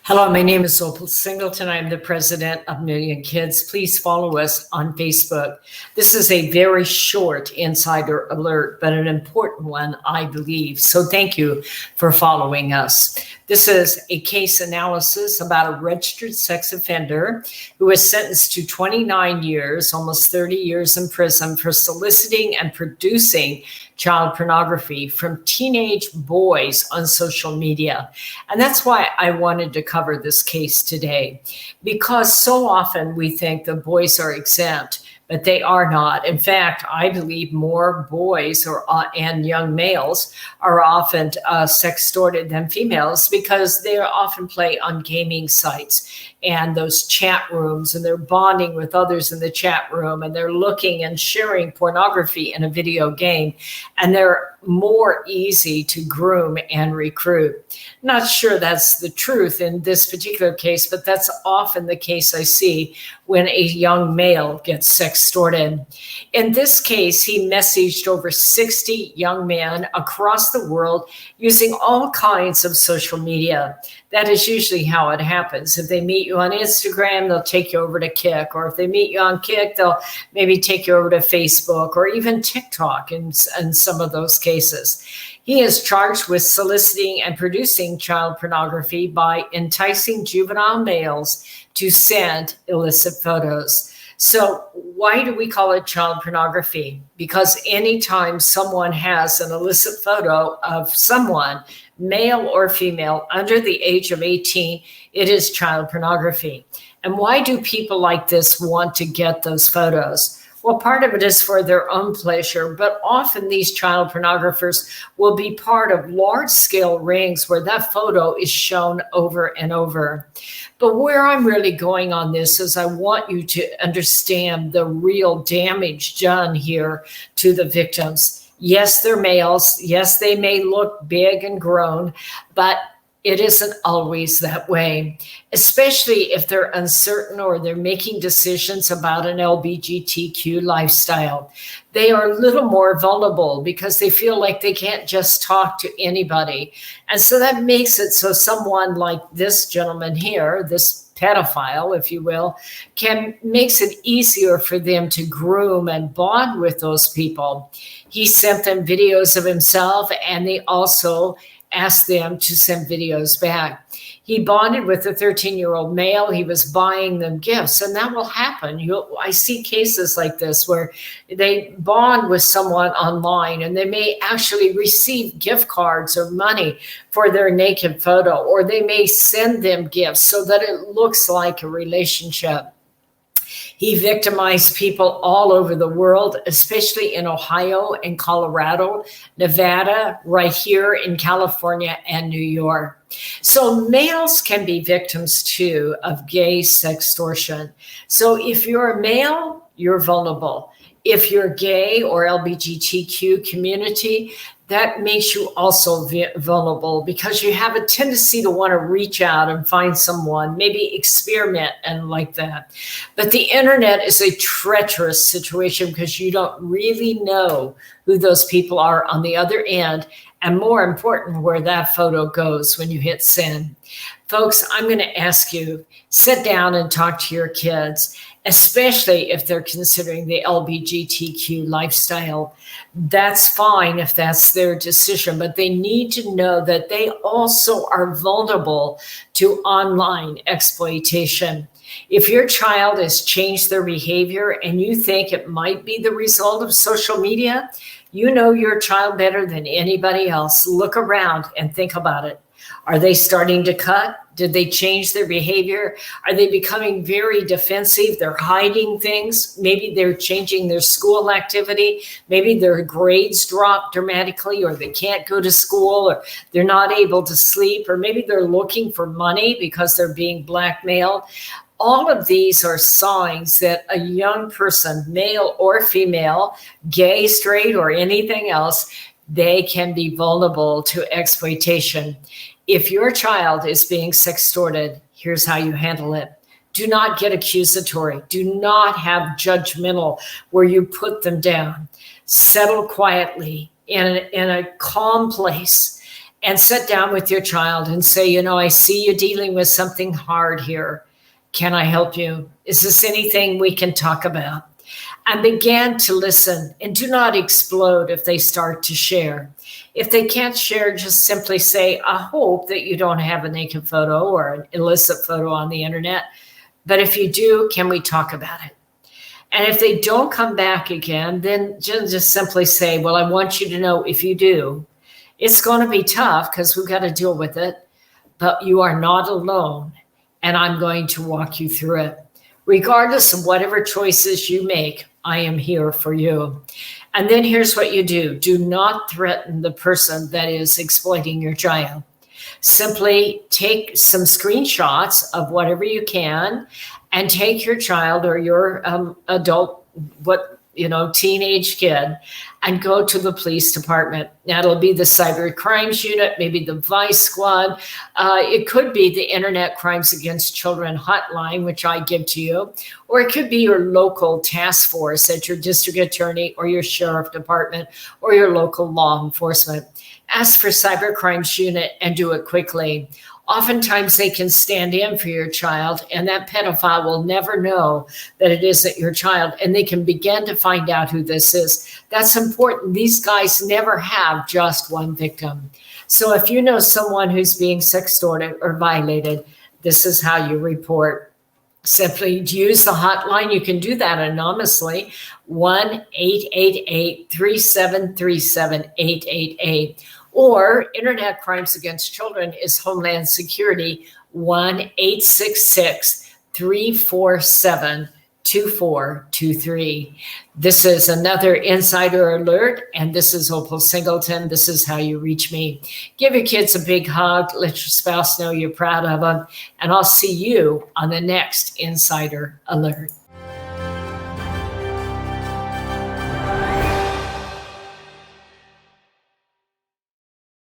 Hello, my name is Opal Singleton. I'm the president of Million Kids. Please follow us on Facebook. This is a very short insider alert, but an important one, I believe. So thank you for following us. This is a case analysis about a registered sex offender who was sentenced to 29 years, almost 30 years in prison for soliciting and producing child pornography from teenage boys on social media. And that's why I wanted to cover this case today, because so often we think the boys are exempt, but they are not. In fact, I believe more boys and young males are often sextorted than females because they often play on gaming sites and those chat rooms, and they're bonding with others in the chat room, and they're looking and sharing pornography in a video game, and they're more easy to groom and recruit. Not sure that's the truth in this particular case, but that's often the case I see when a young male gets sextorted. In this case, he messaged over 60 young men across the world using all kinds of social media. That is usually how it happens. If they meet you on Instagram, they'll take you over to Kik, or if they meet you on Kik, they'll maybe take you over to Facebook or even TikTok in some of those cases. He is charged with soliciting and producing child pornography by enticing juvenile males to send illicit photos. So why do we call it child pornography? Because anytime someone has an illicit photo of someone, male or female, under the age of 18, it is child pornography. And why do people like this want to get those photos? Well, part of it is for their own pleasure, but often these child pornographers will be part of large-scale rings where that photo is shown over and over. But where I'm really going on this is I want you to understand the real damage done here to the victims. Yes, they're males. Yes, they may look big and grown, but it isn't always that way, especially if they're uncertain or they're making decisions about an LGBTQ lifestyle. They are a little more vulnerable because they feel like they can't just talk to anybody. And so that makes it so someone like this gentleman here, this pedophile, if you will, makes it easier for them to groom and bond with those people. He sent them videos of himself, and they also asked them to send videos back. He bonded with a 13-year-old male. He was buying them gifts, and that will happen. I see cases like this where they bond with someone online, and they may actually receive gift cards or money for their naked photo, or they may send them gifts so that it looks like a relationship. He victimized people all over the world, especially in Ohio and Colorado, Nevada, right here in California and New York. So males can be victims too of gay sextortion. So if you're a male, you're vulnerable. If you're gay or LGBTQ community, that makes you also vulnerable because you have a tendency to want to reach out and find someone, maybe experiment and like that. But the internet is a treacherous situation because you don't really know who those people are on the other end, and more important, where that photo goes when you hit send. Folks, I'm going to ask you, sit down and talk to your kids, especially if they're considering the LGBTQ lifestyle. That's fine if that's their decision, but they need to know that they also are vulnerable to online exploitation. If your child has changed their behavior and you think it might be the result of social media, you know your child better than anybody else. Look around and think about it. Are they starting to cut? Did they change their behavior? Are they becoming very defensive? They're hiding things. Maybe they're changing their school activity. Maybe their grades drop dramatically, or they can't go to school, or they're not able to sleep, or maybe they're looking for money because they're being blackmailed. All of these are signs that a young person, male or female, gay, straight, or anything else, they can be vulnerable to exploitation. If your child is being sextorted, here's how you handle it. Do not get accusatory. Do not have judgmental where you put them down. Settle quietly in a calm place and sit down with your child and say, you know, I see you dealing with something hard here. Can I help you? Is this anything we can talk about? And begin to listen, and do not explode if they start to share. If they can't share, just simply say, I hope that you don't have a naked photo or an illicit photo on the internet. But if you do, can we talk about it? And if they don't come back again, then just simply say, well, I want you to know if you do, it's going to be tough because we've got to deal with it, but you are not alone, and I'm going to walk you through it. Regardless of whatever choices you make, I am here for you. And then here's what you do. Do not threaten the person that is exploiting your child. Simply take some screenshots of whatever you can and take your child or your adult, teenage kid, and go to the police department. Now, it'll be the cyber crimes unit, maybe the vice squad. It could be the Internet Crimes Against Children hotline, which I give to you, or it could be your local task force at your district attorney or your sheriff department or your local law enforcement. Ask for cyber crimes unit and do it quickly. Oftentimes they can stand in for your child, and that pedophile will never know that it isn't your child, and they can begin to find out who this is. That's important. These guys never have just one victim. So if you know someone who's being sextorted or violated, this is how you report. Simply use the hotline. You can do that anonymously, 1-888-3737-888. Or Internet Crimes Against Children is Homeland Security, 1-866-347-2423. This is another insider alert, and this is Opal Singleton. This is how you reach me. Give your kids a big hug. Let your spouse know you're proud of them, and I'll see you on the next Insider Alert.